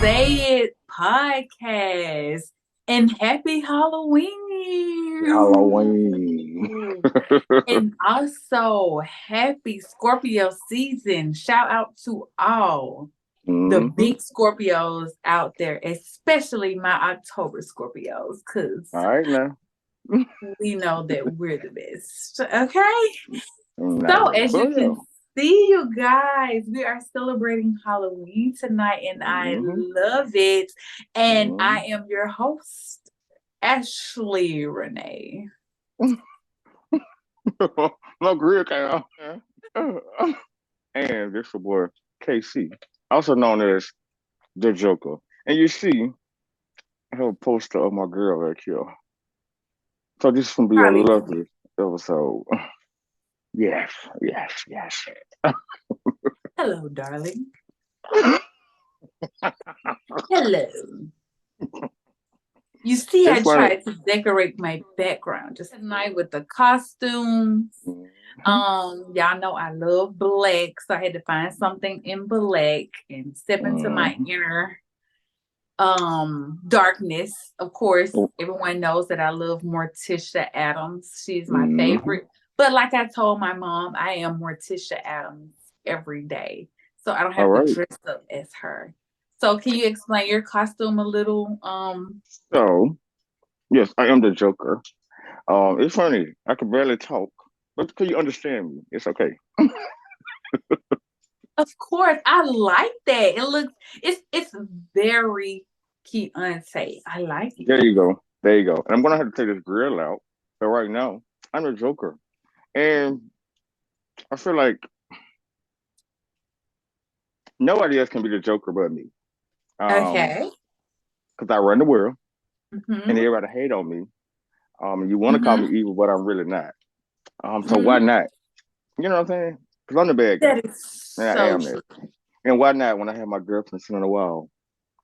Say It podcast. And happy Halloween. Halloween. And also happy Scorpio season. Shout out to all the hmm big Scorpios out there, especially my October Scorpios, because All right now. we know that we're the best. Okay. So, No. as So you yeah. can see, you guys, we are celebrating Halloween tonight, and I hmm love it. And I hmm am your host, Ashley Renee. No grill came out. And this your boy KC, also known as the Joker. And you see, I have a poster of my girl right here. So this is gonna be a Harley lovely Quinn. episode. Yes, yes, yes. Hello, darling. Hello. You see, I It's funny. tried to decorate my background just tonight with the costumes. hmm Y'all know I love black, so I had to find something in black and step into my hmm inner darkness. Of course, everyone knows that I love Morticia Adams. She's my hmm favorite. But like I told my mom, I am Morticia Adams every day. So I don't All have to right. dress up as her. So can you explain your costume a little? So yes, I am the Joker. It's funny. I can barely talk, but can you understand me? It's okay. Of course, I like that. It's very Keontae. I like it. There you go. There you go. And I'm gonna have to take this grill out. But right now, I'm the Joker, and I feel like nobody else can be the Joker but me. Okay. Because I run the world, and Mm-hmm. everybody hate on me. You want to call me Mm-hmm. evil, but I'm really not. So why Mm-hmm. not? You know what I'm saying? Because I'm the bad guy, That is and I so am that. true. And why not when I have my girlfriend sitting on the wall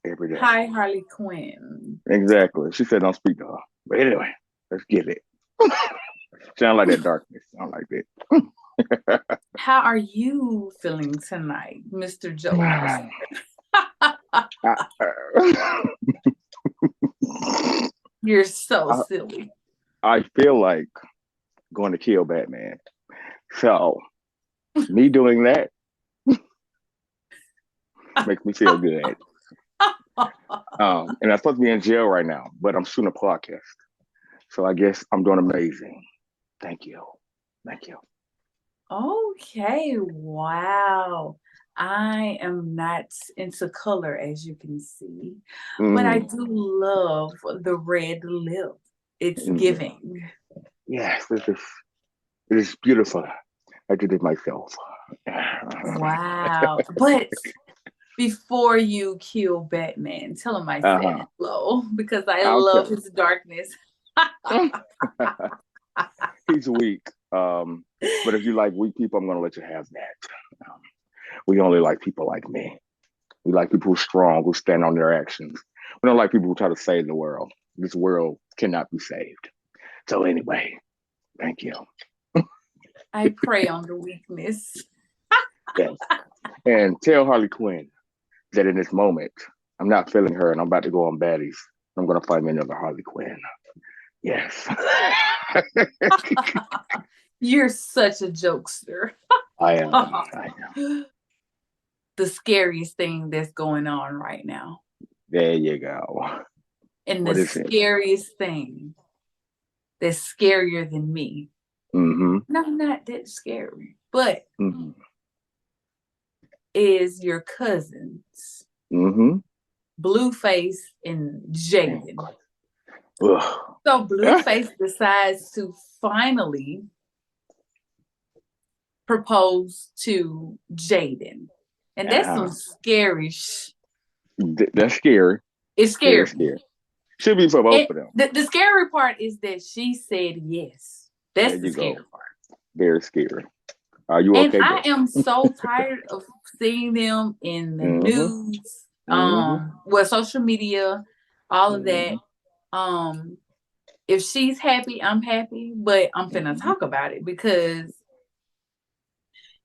every day? Hi, Harley Quinn. Exactly. She said don't speak to her. But anyway, let's get it. Sound like that darkness. Sound like that. How are you feeling tonight, Mr. Joker? You're so I, silly. I feel like going to kill Batman. So me doing that makes me feel good. And I'm supposed to be in jail right now, but I'm shooting a podcast. So I guess I'm doing amazing. Thank you. Thank you. Okay, wow. I am not into color, as you can see, but I Mm, do love the red lip. It's mm. giving. Yes, it is beautiful. I did it myself. Wow. But before you kill Batman, tell him I said Uh-huh. hello because I I'll love tell his darkness. him. He's weak. But if you like weak people, I'm gonna let you have that. We only like people like me. We like people who are strong, who stand on their actions. We don't like people who try to save the world. This world cannot be saved. So anyway, thank you. I prey on the weakness. Yes. And tell Harley Quinn that in this moment, I'm not feeling her and I'm about to go on baddies. I'm gonna find me another Harley Quinn. Yes. You're such a jokester. I am. I am. The scariest thing that's going on right now. There you go. And the What is it? scariest thing that's scarier than me. Mm-hmm. No, not that scary, but Mm-hmm. is your cousins, Mm-hmm. Blueface and Jaidyn. Ugh. So Blueface decides to finally propose to Jaidyn. And that's some Uh-huh. scary That's scary. It's Very scary. scary. Should be for both It of them. the scary part is that she said yes. There That's the you scary go. part. Very scary. Are you And okay, I girl? am so tired of seeing them in the Mm-hmm. news, Mm-hmm. well, social media, all of that. Mm-hmm. Um, if she's happy, I'm happy, but I'm finna Mm-hmm. talk about it because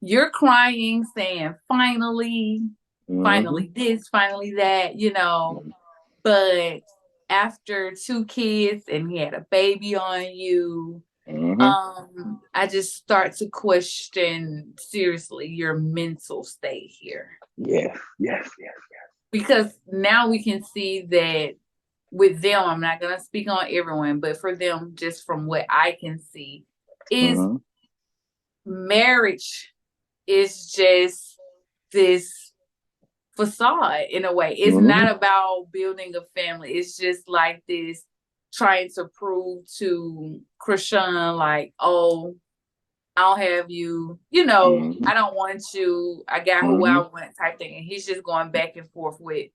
you're crying, saying finally. finally this, finally that, you know. But after 2 kids and he had a baby on you, I just start to question seriously your mental state here. Yes, yes, yes, yes. Because now we can see that with them, I'm not gonna speak on everyone, but for them, just from what I can see, is marriage is just this facade in a way. It's not about building a family. It's just like this trying to prove to Krishan, like, oh, I'll have you, you know, I don't want you, I got who I want type thing. And he's just going back and forth with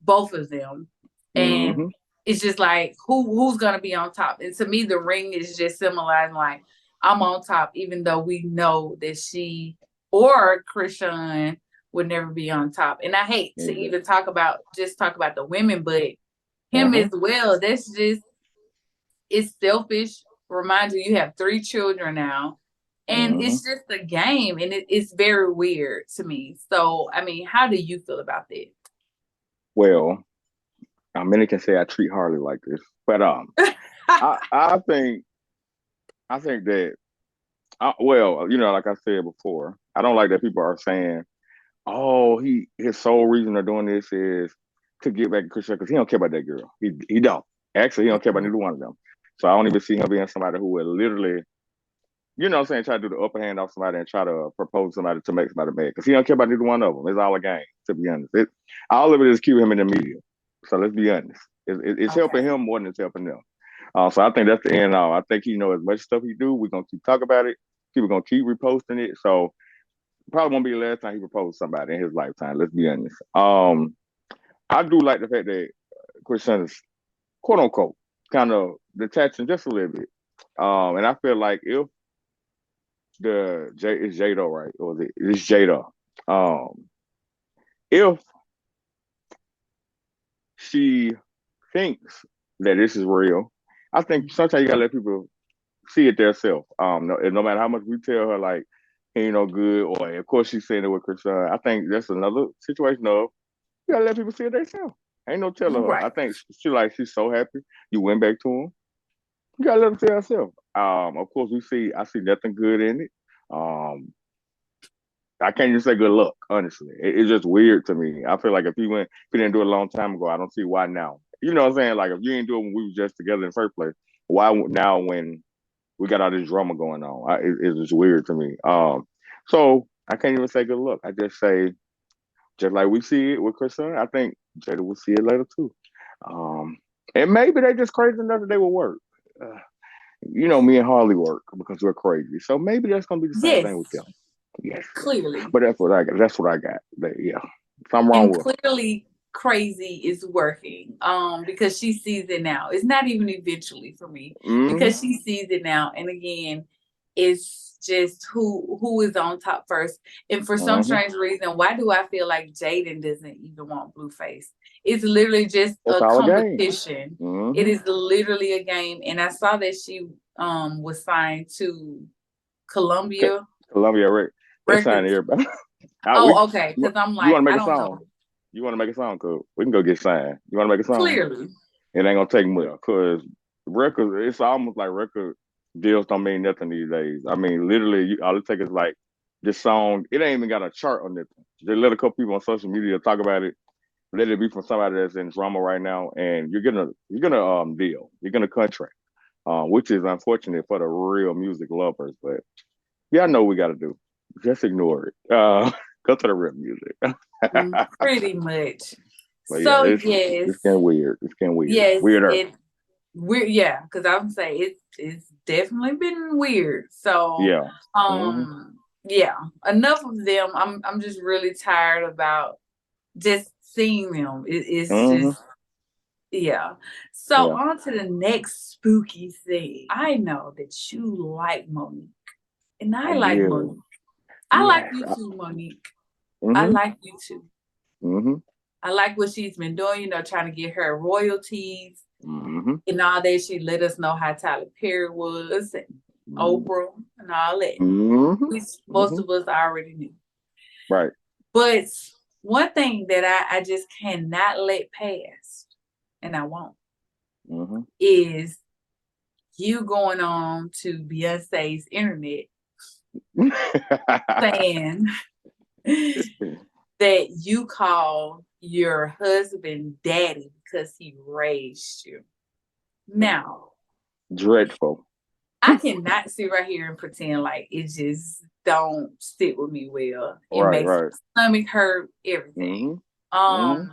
both of them. And it's just like who's gonna be on top. And to me, the ring is just symbolizing like I'm on top, even though we know that she or Krishan would never be on top. And I hate to even talk about the women, but him as well. That's just, it's selfish. Remind you have 3 children now. And it's just a game, and it's very weird to me. So, I mean, how do you feel about that? Well, many can say I treat Harley like this, but I think that well, you know, like I said before, I don't like that people are saying, "Oh, his sole reason of doing this is to get back to Christian," because he don't care about that girl. He don't actually. He don't care about neither one of them. So I don't even see him being somebody who would literally, you know what I'm saying, try to do the upper hand off somebody and try to propose somebody to make somebody mad. Because he don't care about neither one of them. It's all a game, to be honest. All of it is keeping him in the media. So let's be honest. It's helping him more than it's helping them. So I think that's the end all. I think, you know, as much stuff he do, we're going to keep talking about it. People going to keep reposting it. So probably won't be the last time he proposed somebody in his lifetime. Let's be honest. I do like the fact that Christian is, quote unquote, kind of detaching just a little bit. And I feel like if it's Jada, right? Or it's Jada. If she thinks that this is real, I think sometimes you gotta let people see it themselves. No matter how much we tell her like he ain't no good, or of course she's saying it with Krishan. I think that's another situation of you gotta let people see it themselves. Ain't no telling her. I think she's so happy you went back to him. You gotta let them see it herself. Of course I see nothing good in it. I can't even say good luck, honestly. It's just weird to me. I feel like if he didn't do it a long time ago, I don't see why now. You know what I'm saying? Like if you didn't do it when we were just together in the first place, why now when we got all this drama going on? It's just weird to me. So I can't even say good luck. I just say, just like we see it with Kristen, I think Jada will see it later too. And maybe they just crazy enough that they will work. You know, me and Harley work because we're crazy. So maybe that's gonna be the same thing with them. Yes, clearly. But that's what I got. That's what I got. But, yeah, something wrong with clearly crazy is working. Because she sees it now. It's not even eventually for me because she sees it now. And again, it's just who is on top first. And for some strange reason, why do I feel like Jaidyn doesn't even want Blueface? It's literally just a competition. It is literally a game. And I saw that she was signed to Columbia. Right? They signed everybody. Okay. Because I'm like, you want to make a song? Know. You want to make a song? Cool. We can go get signed. You want to make a song? Clearly. It ain't gonna take much because records. It's almost like record deals don't mean nothing these days. I mean, literally, all it takes is like this song. It ain't even got a chart on it. Just let a couple people on social media talk about it. Let it be from somebody that's in drama right now, and you're gonna deal. You're gonna contract, which is unfortunate for the real music lovers. But yeah, I know what we got to do. Just ignore it. Go to the real music. Pretty much. But so yeah, it's getting weird. It's getting weird. Yes, weirder. Yeah, because I would say it's definitely been weird. So yeah, yeah. Enough of them. I'm just really tired about just seeing them. It's just yeah. So on to the next spooky thing. I know that you like Monique, and I like Monique. I like you too, Monique. I like you too. I like what she's been doing, you know, trying to get her royalties and all that. She let us know how Tyler Perry was and Oprah and all that. Which most of us already knew. Right. But one thing that I just cannot let pass, and I won't, is you going on to Beyonce's internet saying that you call your husband daddy because he raised you. Now, dreadful. I cannot sit right here and pretend like it just don't sit with me well. It Right, makes my stomach hurt, everything. And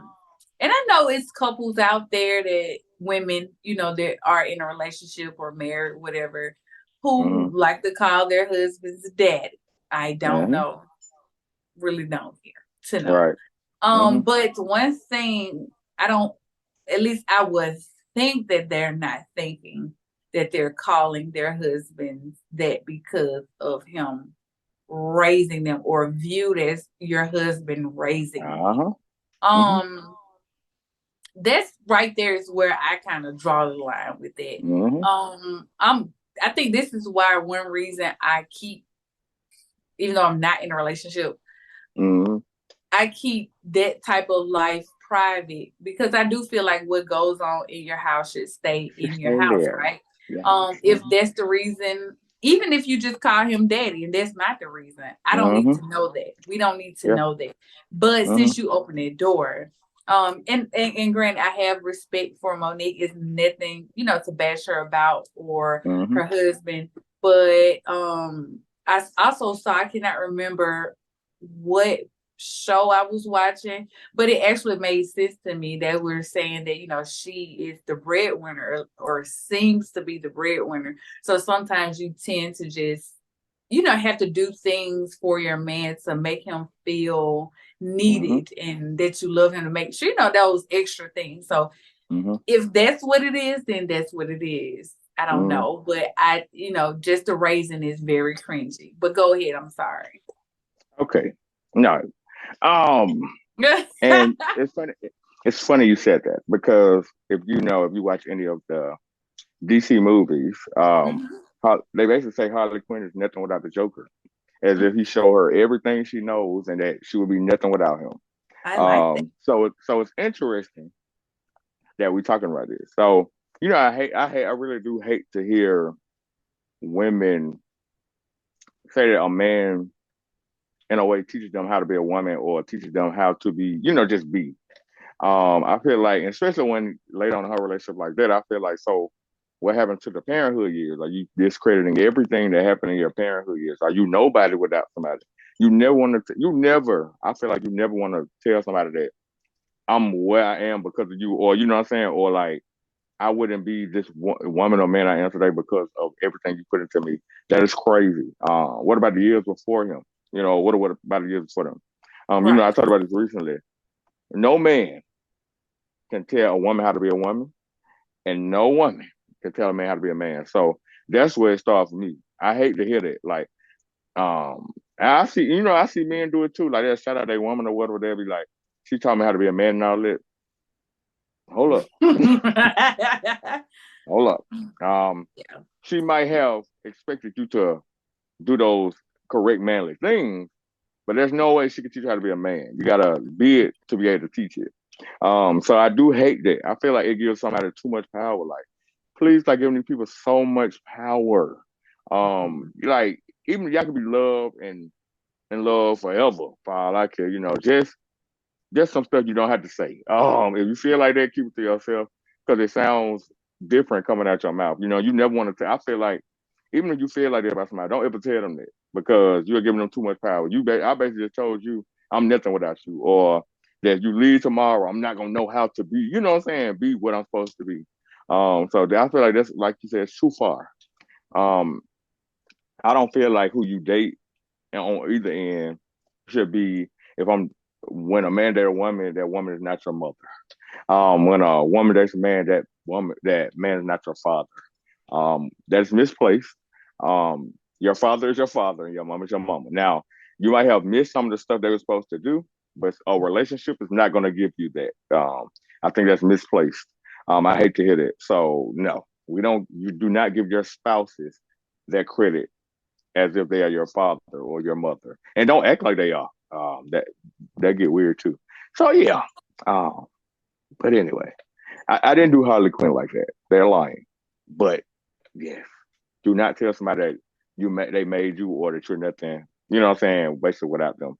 I know it's couples out there that women, you know, that are in a relationship or married, whatever, who like to call their husbands daddy. I don't know. Really don't care to know. Right. But one thing at least I would think that they're not thinking that they're calling their husbands that because of him raising them or viewed as your husband raising them. That's right there is where I kind of draw the line with it. I think this is why one reason I keep, even though I'm not in a relationship, I keep that type of life private because I do feel like what goes on in your house should stay in your house, right? Yeah. If that's the reason, even if you just call him daddy and that's not the reason, I don't need to know that. We don't need to know that. But since you open that door, and granted, I have respect for Monique. It's nothing, you know, to bash her about or her husband. But I also saw, I cannot remember what show I was watching, but it actually made sense to me that we're saying that, you know, she is the breadwinner or seems to be the breadwinner. So sometimes you tend to just, you know, have to do things for your man to make him feel needed and that you love him, to make sure, you know, those extra things. So if that's what it is, then that's what it is. I don't know, but you know, just the raising is very cringy. But go ahead. I'm sorry. Okay. No. And it's funny. It's funny you said that because if you watch any of the DC movies, they basically say Harley Quinn is nothing without the Joker, as if he showed her everything she knows and that she would be nothing without him. I like that. So it's interesting that we're talking about this. So I really do hate to hear women say that a man in a way teaches them how to be a woman or teaches them how to be, just be. I feel like, especially when later on in her relationship like that, I feel like, so what happened to the parenthood years? Are you discrediting everything that happened in your parenthood years? Are you nobody without somebody? I feel like you never want to tell somebody that I'm where I am because of you, or you know what I'm saying? Or like, I wouldn't be this woman or man I am today because of everything you put into me. That is crazy. What about the years before him? What about the years before them? I talked about this recently. No man can tell a woman how to be a woman, and no woman can tell a man how to be a man. So that's where it starts for me. I hate to hear that. Like, I see men do it too. Like, they'll shout out their woman or whatever. They'll be like, she taught me how to be a man and all that. Hold up. Hold up. She might have expected you to do those correct manly things, but there's no way she could teach you how to be a man. You gotta be it to be able to teach it. So I do hate that. I feel like it gives somebody too much power. Like, please stop giving these people so much power. Like, even y'all can be loved and in love forever, for all I care. Just some stuff you don't have to say. If you feel like that, keep it to yourself because it sounds different coming out your mouth. You never want to. I feel like even if you feel like that about somebody, don't ever tell them that because you're giving them too much power. I basically just told you I'm nothing without you, or that you leave tomorrow, I'm not gonna know how to be. You know what I'm saying? Be what I'm supposed to be. So I feel like that's, like you said, it's too far. I don't feel like who you date and on either end should be. If I'm When a man dates a woman, that woman is not your mother. When a woman dates a man, that man is not your father. That's misplaced. Your father is your father, and your mom is your mama. Now, you might have missed some of the stuff they were supposed to do, but a relationship is not going to give you that. I think that's misplaced. I hate to hear that. So no, we don't. You do not give your spouses that credit as if they are your father or your mother, and don't act like they are. That get weird too. So yeah. But anyway, I didn't do Harley Quinn like that. They're lying. But yes, do not tell somebody that they made you or that you're nothing. You know what I'm saying? Basically, without them,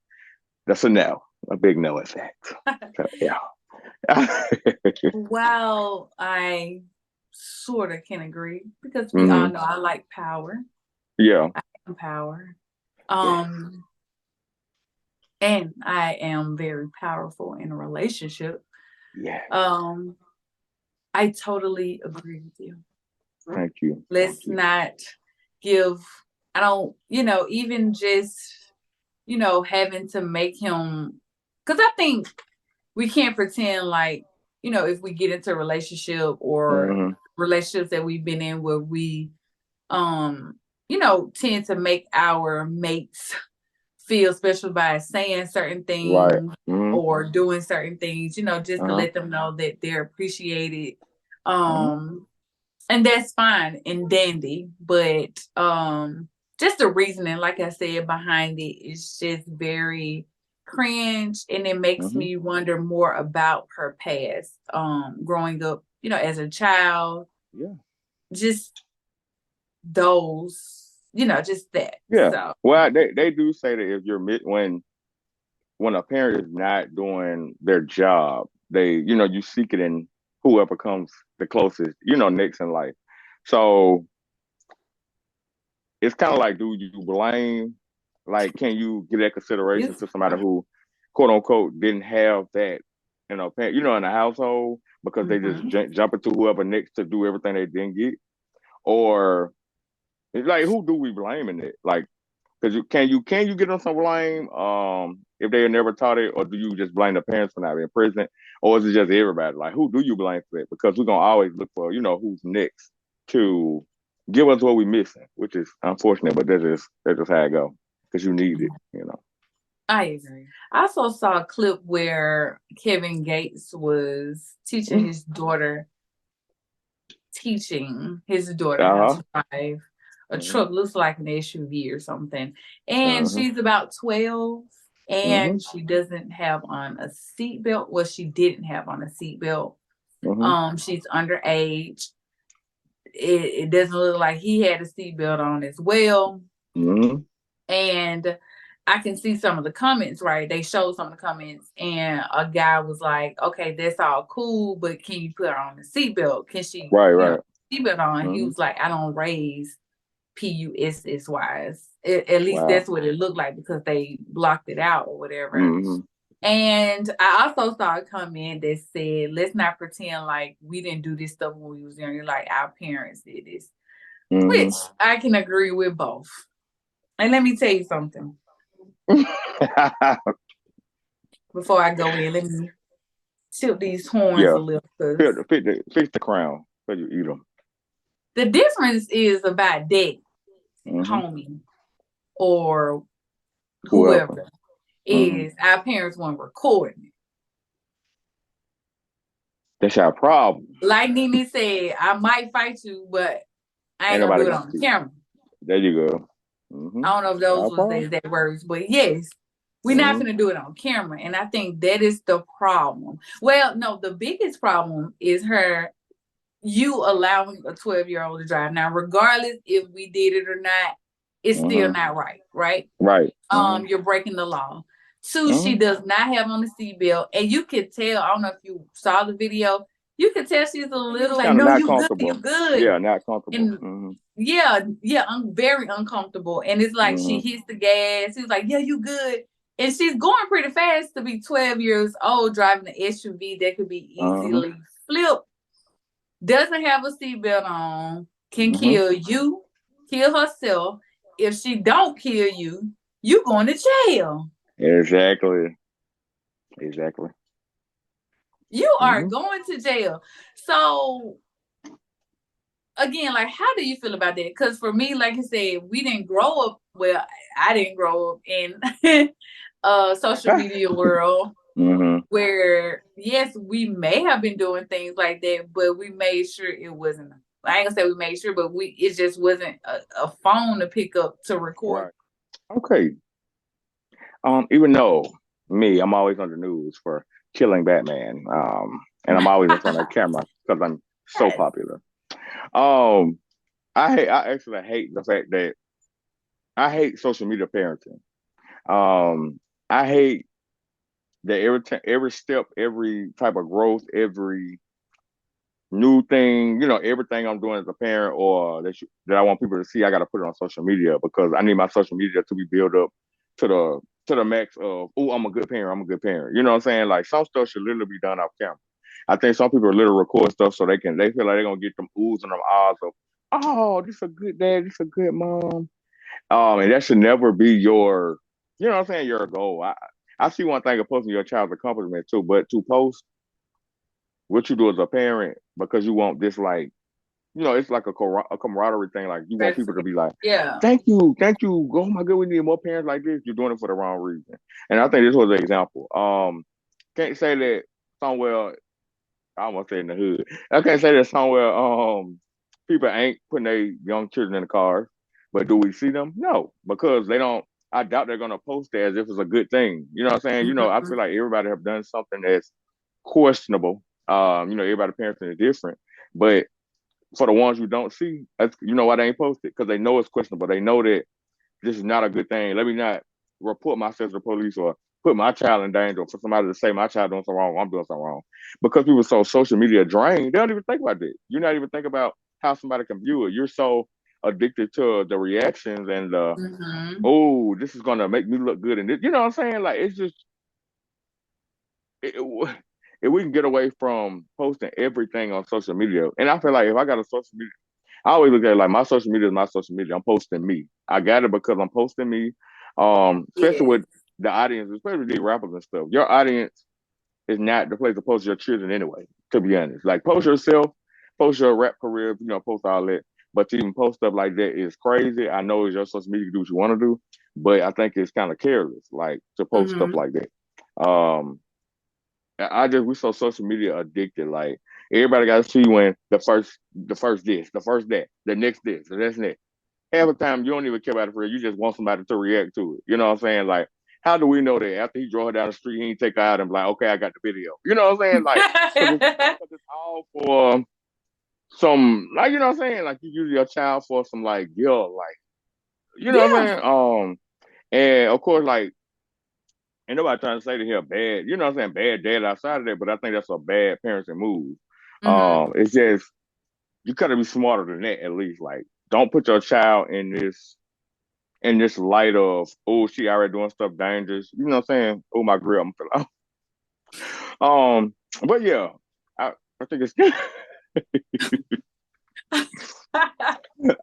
that's a no, a big no, in fact. So, yeah. Well, I sort of can agree because we all know I like power. Yeah. I am power. Yes. And I am very powerful in a relationship. Yeah. I totally agree with you. Thank you. Let's not give, I don't, even just, having to make him, because I think we can't pretend like, if we get into a relationship or relationships that we've been in where we, tend to make our mates feel special by saying certain things or doing certain things, just to let them know that they're appreciated. And that's fine and dandy, but just the reasoning, like I said, behind it is just very cringe, and it makes me wonder more about her past, growing up, as a child. Yeah. Just those, just that. Yeah. So. Well, they do say that if you're when a parent is not doing their job, you seek it in whoever comes the closest, next in life. So it's kind of like, do you blame? Like, can you give that consideration to somebody who, quote unquote, didn't have that, in the household because they just jump into whoever next to do everything they didn't get, or it's like, who do we blame in it? Like, because can you get them some blame if they never taught it, or do you just blame the parents for not being present, or is it just everybody? Like, who do you blame for it? Because we're gonna always look for who's next to give us what we're missing, which is unfortunate, but that's just how it go. Because you need it. I agree. I also saw a clip where Kevin Gates was teaching his daughter how to drive a truck, looks like an SUV or something. And she's about 12 and she doesn't have on a seatbelt. Well, she didn't have on a seatbelt. She's underage. It doesn't look like he had a seatbelt on as well. And I can see some of the comments, right? They showed some of the comments, and a guy was like, okay, that's all cool, but can you put her on the seatbelt? Can she seatbelt on? He was like, I don't raise PUSSYs. At least that's what it looked like because they blocked it out or whatever. And I also saw a comment that said, let's not pretend like we didn't do this stuff when we was younger, like our parents did this. Which I can agree with both. And let me tell you something. Before I go in, let me tilt these horns a little. Fix the crown so you eat them. The difference is about daddy, homie, or whoever. Is our parents weren't recording it. That's our problem. Like Nene said, I might fight you, but I ain't gonna do it on the camera. There you go. I don't know if those was the exact words, but yes, we're not gonna do it on camera. And I think that is the problem. Well, no, the biggest problem is you allowing a 12-year-old to drive. Now, regardless if we did it or not, it's still not right, right? Right. You're breaking the law. Two, she does not have on the seatbelt, and you can tell. I don't know if you saw the video. You can tell she's a little like, no, you good, you good. Yeah, not comfortable. And I'm very uncomfortable. And it's like she hits the gas. She's like, yeah, you good. And she's going pretty fast to be 12 years old, driving an SUV that could be easily flipped. Doesn't have a seatbelt on. Can kill you, kill herself. If she don't kill you, you going to jail. Exactly. You are going to jail. So again, like, how do you feel about that? Because for me, like I said, we didn't grow up. Well, I didn't grow up in social media world where, yes, we may have been doing things like that, but we made sure it wasn't. I ain't gonna say we made sure, but it just wasn't a phone to pick up to record. Right. Okay. Even though me, I'm always on the news for killing Batman. And I'm always in front of the camera because I'm so Yes. popular. Um, I actually hate the fact that I hate social media parenting. I hate that every step, every type of growth, every new thing, everything I'm doing as a parent or that I want people to see, I got to put it on social media because I need my social media to be built up to the max of, oh, I'm a good parent. I'm a good parent. You know what I'm saying? Like some stuff should literally be done off camera. I think some people literally record stuff so they feel like they're gonna get them oohs and them ahs of, oh, this a good dad, this a good mom. And that should never be what I'm saying, your goal. I see one thing of posting your child's accomplishment too, but to post what you do as a parent because you want this like it's like a camaraderie thing. Like you want people to be like, Yeah. thank you. Oh my God, we need more parents like this. You're doing it for the wrong reason. And I think this was an example. Can't say that somewhere. I almost say in the hood. I can't say that somewhere. People ain't putting their young children in the cars, but do we see them? No, because they don't. I doubt they're gonna post it as if it's a good thing. You know what I'm saying? I feel like everybody have done something that's questionable. Everybody parenting is different, but for the ones who don't see, that's why they ain't posted because they know it's questionable. They know that this is not a good thing. Let me not report myself to the police or put my child in danger for somebody to say my child doing something wrong, I'm doing something wrong. Because people are so social media drained, they don't even think about that. You're not even think about how somebody can view it. You're so addicted to the reactions and the oh, this is gonna make me look good and this, you know what I'm saying? Like it's just if we can get away from posting everything on social media, and I feel like if I got a social media I always look at it like my social media is my social media. I'm posting me. I got it because I'm posting me. Especially Yes. with the audience, especially these rappers and stuff. Your audience is not the place to post your children anyway, to be honest. Like post yourself, post your rap career, post all that. But to even post stuff like that is crazy. I know it's your social media, you do what you want to do, but I think it's kind of careless, like to post stuff like that. We so social media addicted. Like everybody got to see when the first this, the first that, the next this, the next that. Half the time you don't even care about it for real. You just want somebody to react to it. You know what I'm saying? Like, how do we know that after he drove her down the street, he ain't take her out and be like, okay, I got the video. You know what I'm saying? Like, cause it's all for some, like, you know what I'm saying? Like, you use your child for some like guilt, like, you know what I'm Yeah. saying? And of course, like ain't nobody trying to say that he a bad, you know what I'm saying, bad dad outside of that, but I think that's a bad parenting move. It's just you gotta be smarter than that at least. Like, don't put your child in this light of, oh, she already doing stuff dangerous. You know what I'm saying? Oh my grill, I'm feeling. But yeah, I think it's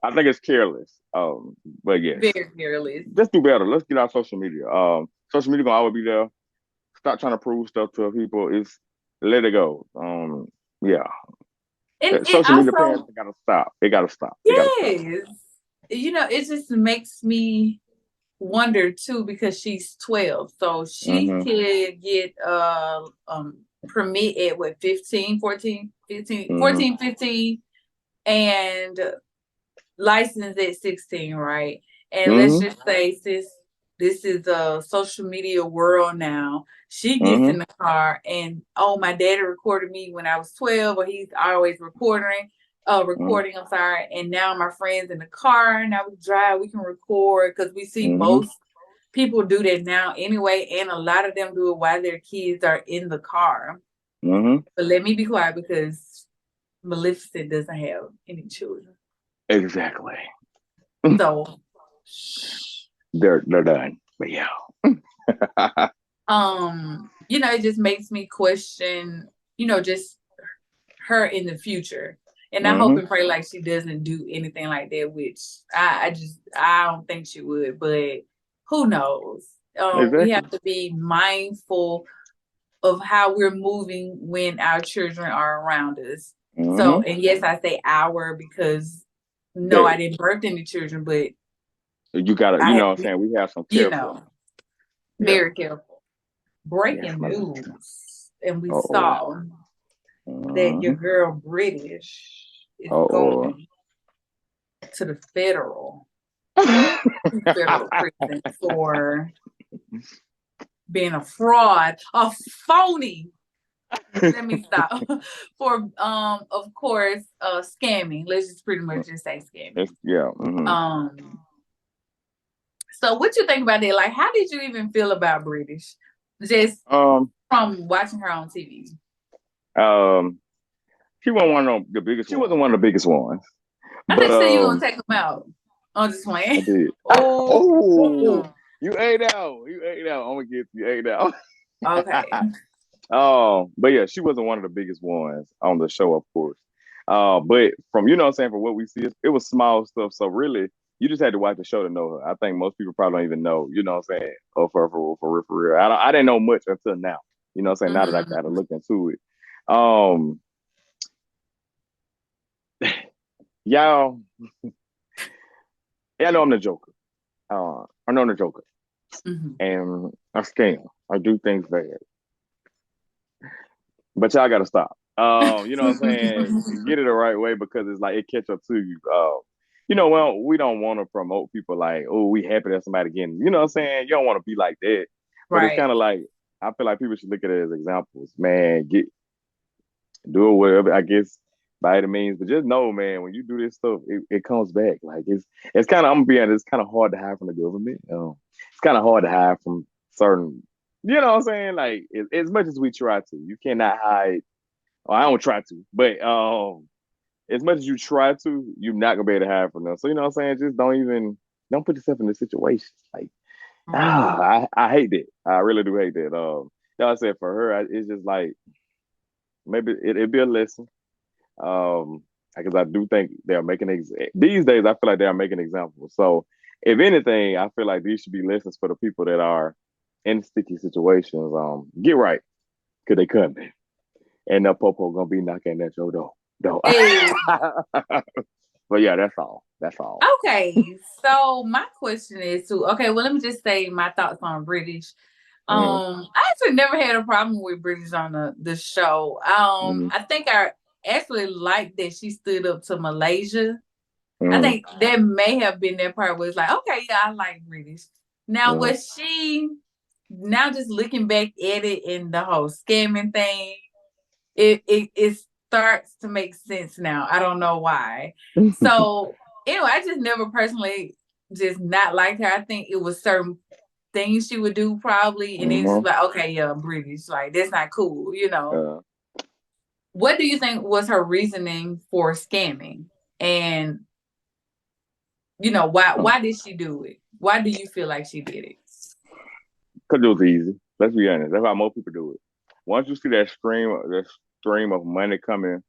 I think it's careless. But yes, Very careless. let's do better. Let's get out social media. Social media gonna always be there. Stop trying to prove stuff to people. It's let it go. Yeah. And Social media parents also, gotta stop. They gotta stop. They gotta stop. yes, it just makes me wonder too because she's 12, so she Mm-hmm. could get permit at what 15, 14, 15, Mm-hmm. 14, 15, and licensed at 16, right? And let's Mm-hmm. just say, since this is a social media world now, she gets Mm-hmm. in the car and, oh, my daddy recorded me when I was 12, or he's always recording, I'm sorry. And now my friends in the car, now we drive, we can record because we see Mm-hmm. most people do that now anyway, and a lot of them do it while their kids are in the car. Mm-hmm. But let me be quiet because Maleficent doesn't have any children. Exactly. So They're done. But yeah. it just makes me question, just her in the future. And I hope Mm-hmm. and pray like she doesn't do anything like that, which I don't think she would, but who knows? We Exactly. have to be mindful of how we're moving when our children are around us. So, Mm-hmm. and yes, I say our because no, That I didn't birth any children, but you gotta, I, what I'm saying, we have some you careful. know, Yeah. very careful. Yes, Breaking mother. news, and we Uh-oh. saw that your Mm-hmm. girl British is Uh-oh. going to the federal prison for being a fraud, a phony. Let me stop. For of course, scamming. Let's just pretty much just say scamming. Yeah. So what you think about that? Like, how did you even feel about Brittish? Just from watching her on TV. She wasn't one of the biggest. She wasn't one of the biggest ones. I think you gonna take them out. I'm just playing. I did. Oh, you ate out. You ate out. I'm gonna get you ate out. Okay. But yeah, she wasn't one of the biggest ones on the show, of course. But from what I'm saying, from what we see, it was small stuff. So really, you just had to watch the show to know her. I think most people probably don't even know, what I'm saying, for real. I didn't know much until now. You know what I'm saying? Now that I got to look into it. Y'all, yeah, I know I'm the Joker. I know I'm the Joker. And I scam. I do things bad. But y'all gotta stop. You know what I'm saying? Get it the right way, because it's like it catch up to you. Well, we don't want to promote people like, oh, we happy that somebody getting, you know what I'm saying? You don't want to be like that. But it's kind of like, I feel like people should look at it as examples. Man, do it whatever, I guess, by the means. But just know, man, when you do this stuff, it comes back. Like it's kind of, I'm gonna be honest, it's kind of hard to hide from the government. It's kind of hard to hide from certain, you know what I'm saying? Like as much as we try to, you cannot hide. Well, I don't try to, but as much as you try to, you're not gonna be able to hide from them. So you know what I'm saying? Just don't put yourself in this situation. Like I hate that. I really do hate that. Like I said, for her, it's just like maybe it'd be a lesson. Because I do think they're making these days. I feel like they are making examples. So if anything, I feel like these should be lessons for the people that are in sticky situations. Get right, because they coming, and the popo gonna be knocking at your door. Hey. But yeah, that's all. That's all. Okay, so my question is okay, well, let me just say my thoughts on Brittish. I actually never had a problem with Brittish on the show. I think I actually liked that she stood up to Malaysia. I think that may have been that part where it's like, okay, yeah, I like Brittish. Now, was she, now just looking back at it and the whole scamming thing, it starts to make sense now. I don't know why. So anyway, I just never personally just not liked her. I think it was certain things she would do probably, and it's like, okay, yeah, I'm British, like that's not cool, What do you think was her reasoning for scamming? And why did she do it? Why do you feel like she did it? Because it was easy. Let's be honest. That's how most people do it. Once you see that stream of money coming,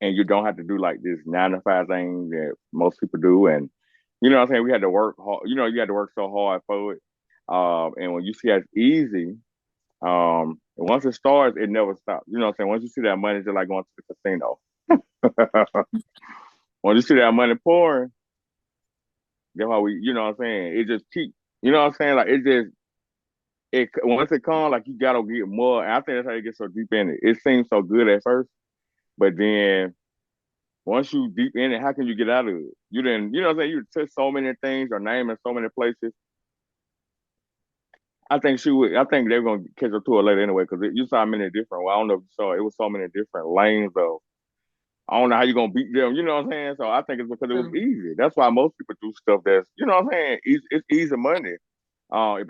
and you don't have to do like this 9 to 5 thing that most people do, and you know what I'm saying, we had to work hard. You had to work so hard for it. And when you see it's easy, once it starts, it never stops. You know what I'm saying? Once you see that money, it's just like going to the casino. Once you see that money pouring, that's why you know what I'm saying? It just keeps, you know what I'm saying? Like once it comes, like you gotta get more. And I think that's how you get so deep in it. It seems so good at first, but then once you deep in it, how can you get out of it? You didn't, you know what I'm saying? You touch so many things or name in so many places. I think they're gonna catch up to her later anyway, because you saw many different. Well, I don't know if you saw it was so many different lanes of. I don't know how you're gonna beat them. You know what I'm saying? So I think it's because it was easy. That's why most people do stuff that's, you know what I'm saying? It's easy money. If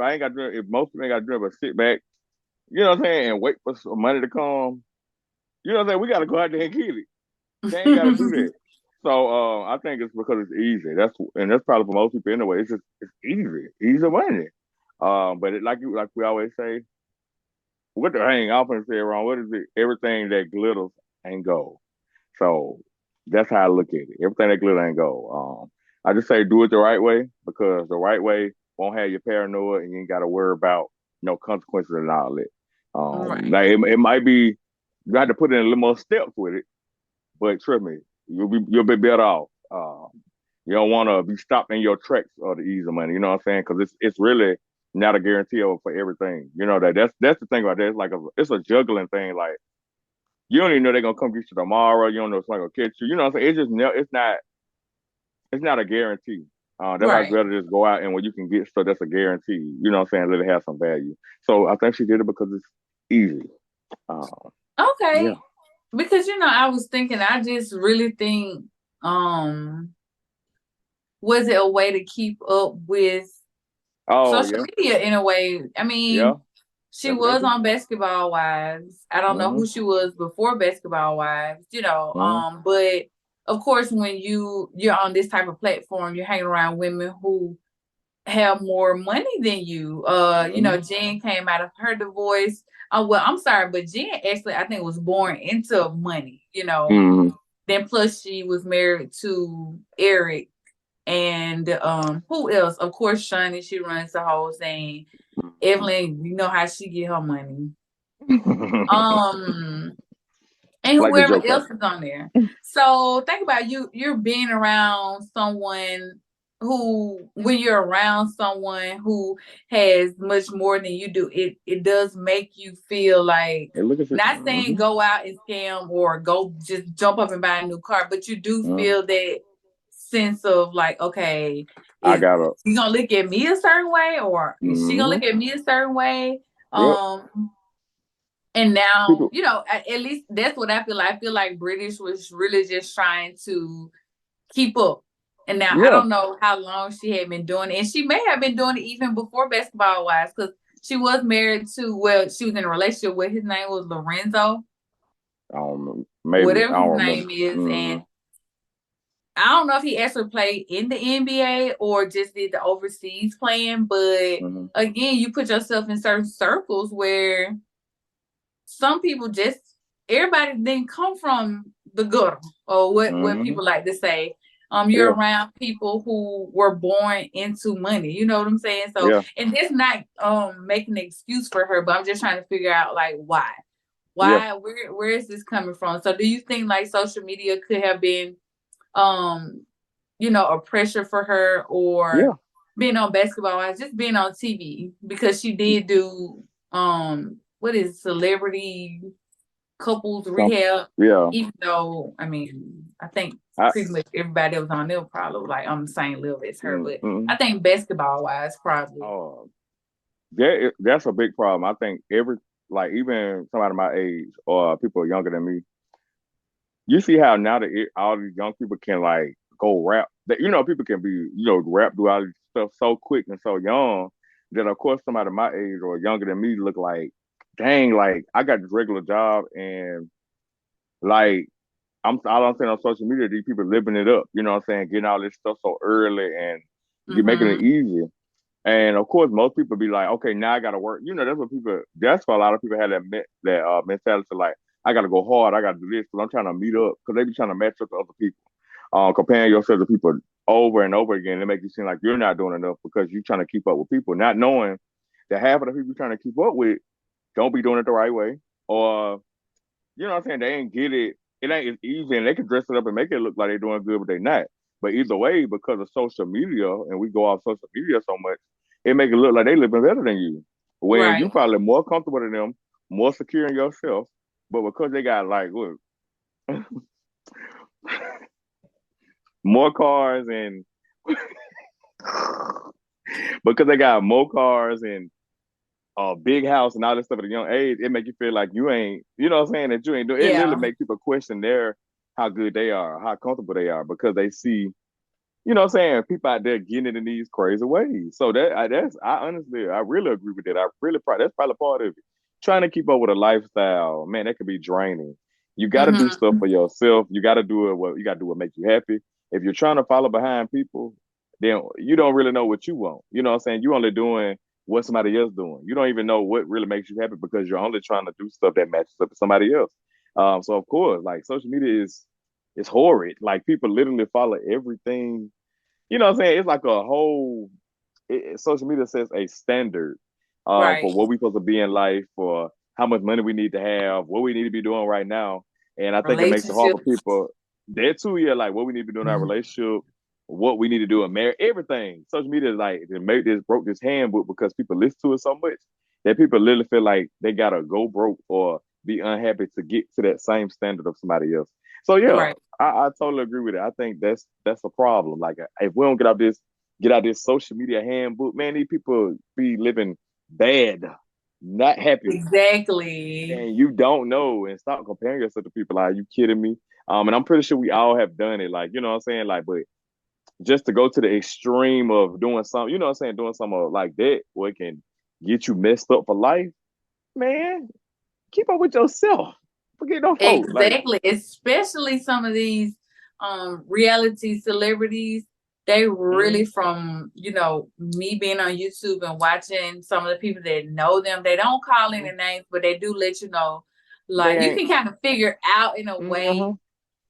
most people ain't got to do it, but sit back, you know what I'm saying, and wait for some money to come, you know what I'm saying? We got to go out there and get it. They ain't got to do that. So I think it's because it's easy. That's probably for most people anyway. It's easy money. But like we always say, what the hang? I often say wrong. What is it? Everything that glitters ain't gold. So that's how I look at it. Everything that glitters ain't gold. I just say do it the right way, because the right way won't have you paranoid, and you ain't got to worry about no consequences and all that. Like it might be, you have to put in a little more steps with it, but trust me, you'll be better off. You don't want to be stopped in your tracks or the easy money. You know what I'm saying? Because it's really not a guarantee for everything. You know that's the thing about that. It's like it's a juggling thing. Like you don't even know they're gonna come get you tomorrow. You don't know if it's gonna catch you. You know what I'm saying? It's just it's not a guarantee. That's why it's Right. better to just go out and when you can get stuff that's a guarantee. You know what I'm saying? Let it have some value. So I think she did it because it's easy. Uh, yeah. Okay. Because I was thinking, I just really think, was it a way to keep up with Oh social yeah. media in a way? I Yeah. mean, she That's was maybe. on Basketball Wives. I don't know Mm-hmm. who she was before Basketball Wives, Mm-hmm. but of course when you're on this type of platform, you're hanging around women who have more money than you. Mm-hmm. Jen came out of her divorce. Well, I'm sorry, but Jen actually I think was born into money, Mm-hmm. Then plus she was married to Eric and who else? Of course, Shani, she runs the whole thing. Evelyn, you know how she get her money. Um, and Like the whoever Joker. else is on there. So think about you're being around someone who, when you're around someone who has much more than you do, it does make you feel like, Hey, look at it. not saying Mm-hmm. go out and scam or go just jump up and buy a new car, but you do Mm-hmm. feel that sense of like, okay, I is got a. he gonna look at me a certain way or is she gonna Mm-hmm. look at me a certain way? Yep. And now, People. at least that's what I feel like. I feel like British was really just trying to keep up. And now I Yeah. don't know how long she had been doing it. And she may have been doing it even before Basketball Wives, because she was married to, well, she was in a relationship with, his name was Lorenzo, I don't know. Maybe I whatever his don't remember. name is. Mm-hmm. And I don't know if he actually played in the NBA or just did the overseas playing. But Mm-hmm. again, you put yourself in certain circles where some people just, everybody didn't come from the gutter, or what Mm-hmm. people like to say. You're Yeah. around people who were born into money. You know what I'm saying? So, Yeah. and that's not making an excuse for her, but I'm just trying to figure out like why. Yeah. Where is this coming from? So do you think like social media could have been um a pressure for her, or Yeah. being on Basketball Wives, just being on TV, because she did do what is celebrity couples Some. rehab, Yeah. even though I mean I think I. pretty much everybody that was on there probably was like on the same level as her, but Mm-hmm. I think Basketball Wives probably. Oh, that's a big problem. I think like even somebody my age or people younger than me, you see how now that all these young people can like go rap. That people can be rap do all this stuff so quick and so young that of course somebody my age or younger than me look like, dang, like I got this regular job and like I'm saying on social media these people living it up. You know what I'm saying, getting all this stuff so early and you making it Mm-hmm. easy. And of course, most people be like, okay, now I got to work. That's why a lot of people have that mentality like, I got to go hard. I got to do this because I'm trying to meet up because they be trying to match up to other people. Comparing yourself to people over and over again, it make you seem like you're not doing enough because you're trying to keep up with people, not knowing that half of the people you're trying to keep up with don't be doing it the right way. Or, you know what I'm saying? They ain't get it. It ain't as easy and they can dress it up and make it look like they're doing good, but they're not. But either way, because of social media and we go off social media so much, it make it look like they living better than you. When you Right. probably more comfortable than them, more secure in yourself. But because they got like what, more cars and because they got more cars and a big house and all this stuff at a young age, it make you feel like you ain't, you know what I'm saying, that you ain't doing it. Literally Yeah. make people question how good they are, how comfortable they are because they see, you know what I'm saying, people out there getting it in these crazy ways. So I honestly, I really agree with that. That's probably part of it. Trying to keep up with a lifestyle, man, that could be draining. You got to do stuff Mm-hmm. for yourself. You got to do what you got to do what makes you happy. If you're trying to follow behind people, then you don't really know what you want. You know what I'm saying? You only doing what somebody else doing. You don't even know what really makes you happy because you're only trying to do stuff that matches up with somebody else. So of course, like social media is horrid. Like people literally follow everything. You know what I'm saying? It's like a whole social media sets a standard Right. for what we're supposed to be in life, for how much money we need to have, what we need to be doing right now. And I think it makes it hard for Relationships. people. That too, yeah, like what we need to do in our relationship, what we need to do in marriage, everything. Social media is like it made this broke this handbook because people listen to it so much that people literally feel like they gotta go broke or be unhappy to get to that same standard of somebody else. So yeah, Right. I totally agree with it. I think that's a problem. Like if we don't get off this get out this social media handbook. Man, these people be living bad, not happy. Exactly. And you don't know, and stop comparing yourself to people. Like, are you kidding me? And I'm pretty sure we all have done it. Like, you know what I'm saying? Like, but just to go to the extreme of doing something, you know what I'm saying, doing something like that, where it can get you messed up for life, man, keep up with yourself. Forget no folks. Like, Exactly. Especially some of these reality celebrities. They really, from me being on YouTube and watching some of the people that know them, they don't call any names, but they do let you know, like, you can kind of figure out in a way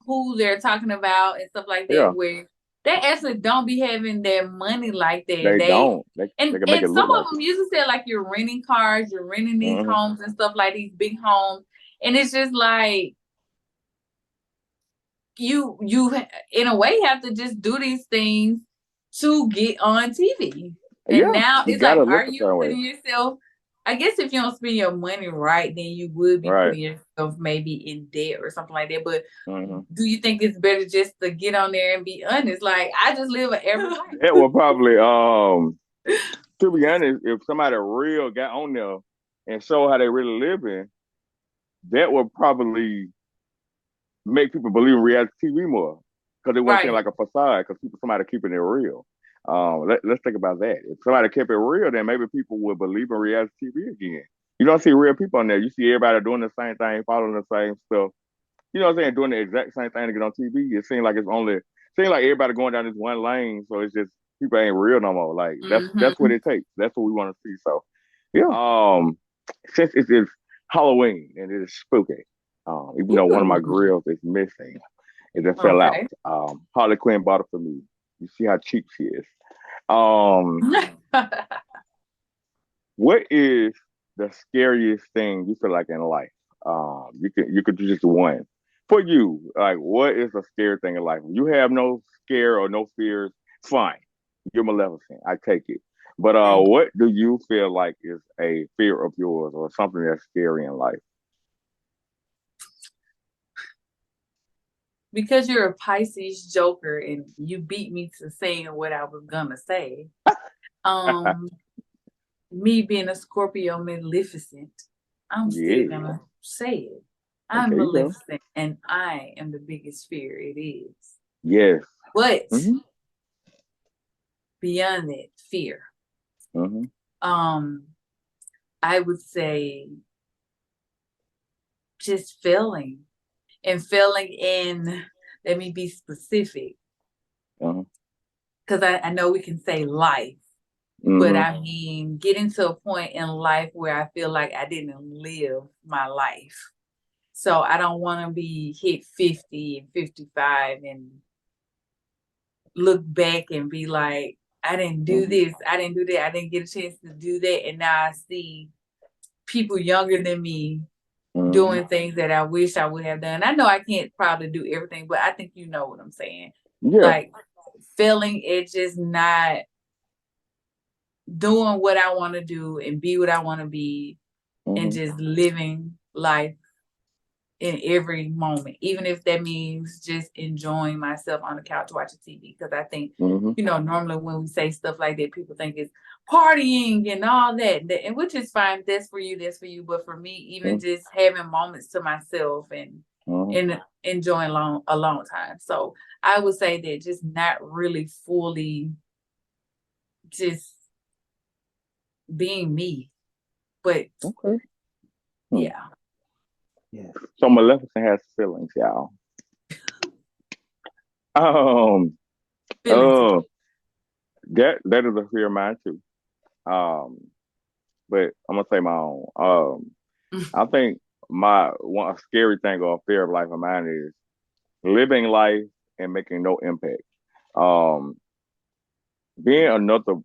who they're talking about and stuff like that, where they actually don't be having their money like that. They don't. They and can make it some look like of them usually say like you're renting cars, you're renting these it. homes and stuff, like these big homes, and it's just like you in a way have to just do these things to get on TV. And now You it's like, gotta are look a you certain way. putting yourself, I guess if you don't spend your money right, then you would be Right. putting yourself maybe in debt or something like that. But Mm-hmm. do you think it's better just to get on there and be honest? Like, I just live an average life. It will probably, to be honest, if somebody real got on there and show how they really living, that would probably make people believe in reality TV more, because it wouldn't seem Right. like a facade, because somebody keeping it real. Let's think about that. If somebody kept it real, then maybe people would believe in reality TV again. You don't see real people on there. You see everybody doing the same thing, following the same stuff. You know what I'm saying? Doing the exact same thing to get on TV. It seems like everybody going down this one lane. So it's just people ain't real no more. Like, that's what it takes. That's what we want to see. So yeah. Since it is Halloween and it is spooky, even though one of my grills is missing, it just fell out. Okay. Harley Quinn bought it for me. You see how cheap she is. What is the scariest thing you feel like in life? You could do just one. For you, like, what is a scary thing in life? You have no scare or no fears, fine. You're Maleficent. I take it. But what do you feel like is a fear of yours or something that's scary in life? Because you're a Pisces Joker and you beat me to saying what I was gonna say. Me being a Scorpio Maleficent, I'm still gonna say it. I'm Okay, Maleficent and I am the biggest fear it is. Yes. But beyond that, fear. I would say just failing. And failing in, let me be specific. Because I know we can say life. But I mean, getting to a point in life where I feel like I didn't live my life. So I don't want to be hit 50 and 55 and look back and be like, I didn't do this, I didn't do that, I didn't get a chance to do that. And now I see people younger than me doing things that I wish I would have done. I know I can't probably do everything, but I think you know what I'm saying. Yeah. Like, failing at just not doing what I want to do and be what I want to be, and just living life in every moment, even if that means just enjoying myself on the couch watching TV. Because I think, normally when we say stuff like that, people think it's partying and all that, and which is fine. That's for you. That's for you. But for me, even just having moments to myself and enjoying a long time. So I would say that just not really fully just being me, but yeah. So Maleficent has feelings, y'all. That is a fear of mine too. But I'm gonna say my own. I think one scary thing or a fear of life of mine is living life and making no impact. Um, Being another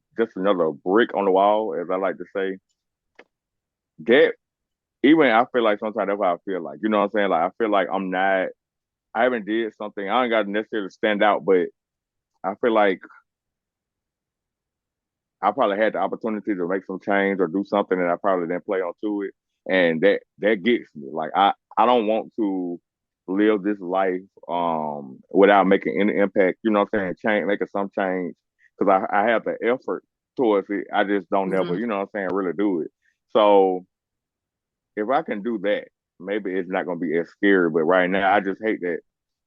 brick on the wall, as I like to say. That even I feel like sometimes that's how I feel like. You know what I'm saying? Like, I feel like I haven't did something. I ain't got to necessarily stand out, but I feel like I probably had the opportunity to make some change or do something and I probably didn't play on to it. And that gets me. Like, I don't want to live this life without making any impact, you know what I'm saying? Making some change. because I have the effort towards it. I just don't never, you know what I'm saying, really do it. So if I can do that, maybe it's not gonna be as scary. But right now, I just hate that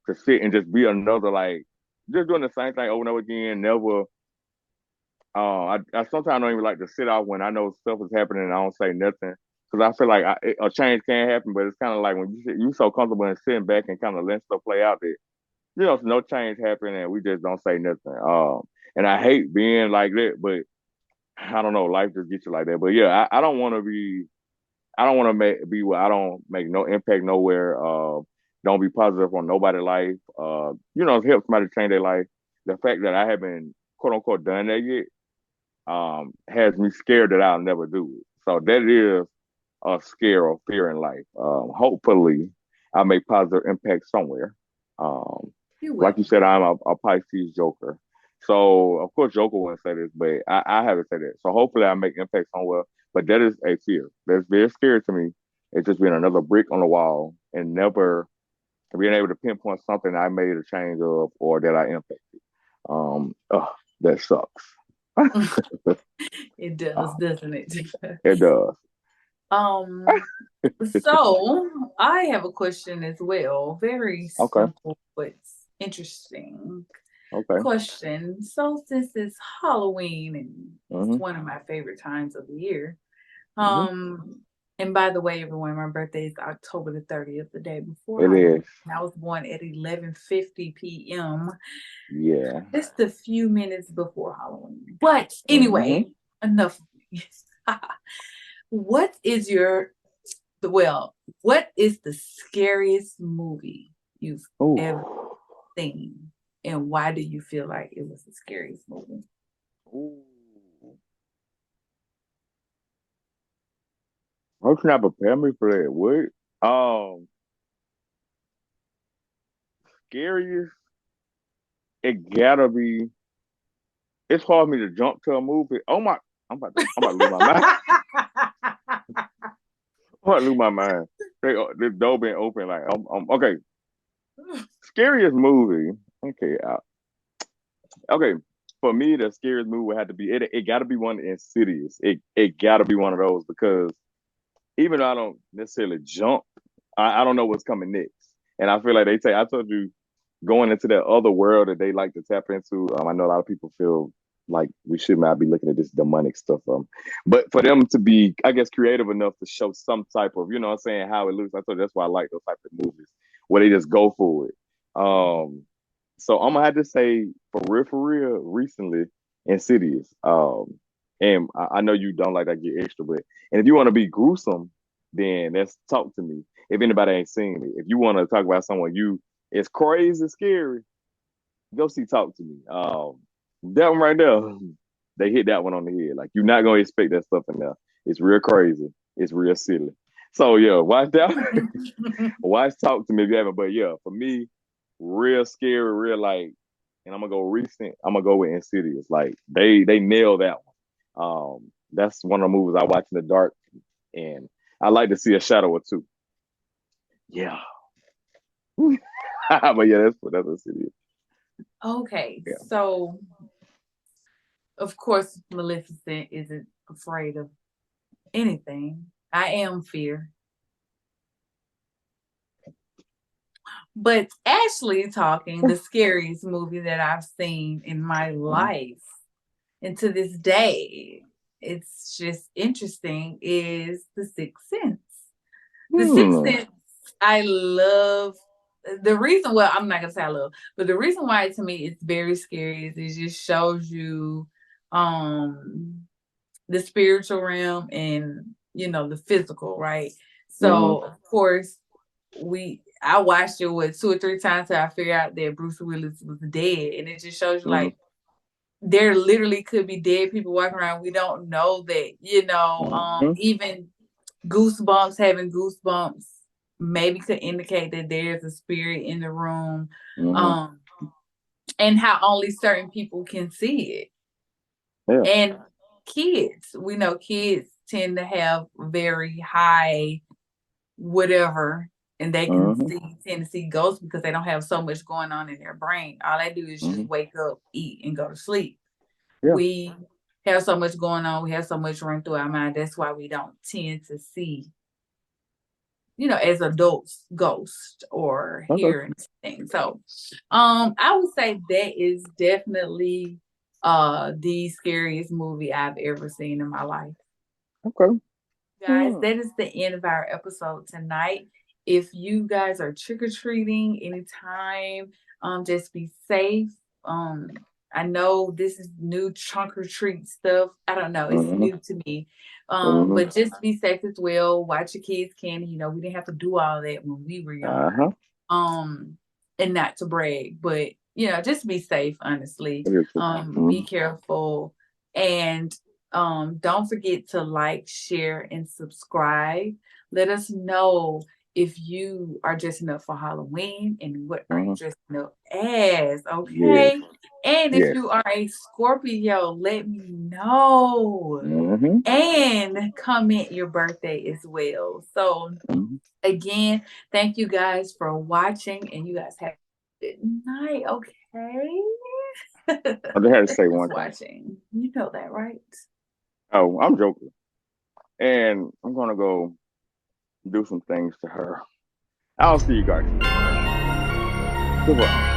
to sit and just be another like just doing the same thing over and over again. Never. I sometimes don't even like to sit out when I know stuff is happening and I don't say nothing because I feel like a change can happen. But it's kind of like when you so comfortable and sitting back and kind of letting stuff play out that no change happen and we just don't say nothing. And I hate being like that, but I don't know, life just gets you like that. But yeah, I don't want to be. I don't want to be where I don't make no impact nowhere. Don't be positive on nobody's life. Help somebody change their life. The fact that I haven't quote unquote done that yet, has me scared that I'll never do it. So that is a scare or fear in life. Hopefully, I make positive impact somewhere. Um, like you said, I'm a Pisces Joker. So of course Joker wouldn't say this, but I haven't said that. So hopefully I make impact somewhere. But that is a fear. That's very scary to me. It's just being another brick on the wall and never being able to pinpoint something I made a change of or that I impacted. That sucks. It does, doesn't it? It does. So I have a question as well. Very Okay. simple but interesting Okay. question. So since it's Halloween and it's Mm-hmm. one of my favorite times of the year, Mm-hmm. and by the way, everyone, my birthday is October the 30th, the day before It Halloween. is. And I was born at 11:50 p.m. Yeah. Just a few minutes before Halloween. But Mm-hmm. anyway, enough of me. What is what is the scariest movie you've ever Ooh. seen? And why do you feel like it was the scariest movie? Ooh. How can I prepare me for that? What? Scariest? It gotta be. It's hard for me to jump to a movie. Oh my! I'm about to lose my mind. I'm about to lose my mind. The door been open. Like, okay. Scariest movie. Okay. Okay. For me, the scariest movie would have to be it. It got to be one Insidious. It got to be one of those because even though I don't necessarily jump, I don't know what's coming next. And I feel like they say I told you going into that other world that they like to tap into. I know a lot of people feel like we should not be looking at this demonic stuff. But for them to be, I guess, creative enough to show some type of, you know what I'm saying, how it looks. I thought that's why I like those type of movies where they just go for it. So I'm gonna have to say for real, recently, Insidious. And I know you don't like that get extra, but and if you want to be gruesome, then let's talk to me. If anybody ain't seen it, if you want to talk about someone you it's crazy scary, go see Talk to Me. That one right there, they hit that one on the head. Like you're not gonna expect that stuff in there. It's real crazy. It's real silly. So yeah, watch that. Watch Talk to Me if you haven't. But yeah, for me, real scary, real like, and I'm gonna go recent. I'm gonna go with Insidious. Like they nailed that one. That's one of the movies I watch in the dark, and I like to see a shadow or two. Yeah. But yeah, that's Insidious. Okay, Yeah. so of course Maleficent isn't afraid of anything. I am fear. But actually talking, the scariest movie that I've seen in my life and to this day, it's just interesting, is The Sixth Sense. The Sixth Sense, I love. The reason, well, I'm not gonna say I love, but the reason why to me it's very scary is it just shows you the spiritual realm and the physical, right? So of course I watched it with 2 or 3 times till I figured out that Bruce Willis was dead, and it just shows you like there literally could be dead people walking around. We don't know that, even goosebumps, having goosebumps maybe could indicate that there's a spirit in the room. And how only certain people can see it. Yeah. And kids, we know kids tend to have very high whatever, and they can tend to see ghosts because they don't have so much going on in their brain. All they do is just wake up, eat, and go to sleep. we have so much going on. We have so much running through our mind. That's why we don't tend to see, as adults, ghosts or hear anything. So, I would say that is definitely the scariest movie I've ever seen in my life. Okay. Guys, that is the end of our episode tonight. If you guys are trick-or-treating anytime, just be safe. I know this is new trunk or treat stuff. I don't know. It's new to me. But just be safe as well. Watch your kids' candy. We didn't have to do all that when we were young. And not to brag, but just be safe, honestly. Be careful. And don't forget to like, share, and subscribe. Let us know if you are dressing up for Halloween and what are you dressing up as, okay? And if you are a Scorpio, let me know. And comment your birthday as well. So again, thank you guys for watching, and you guys have a good night, okay? I just had to say one thing. Watching. You know that, right? Oh, I'm Joker. And I'm going to go do some things to her. I'll see you guys. Goodbye.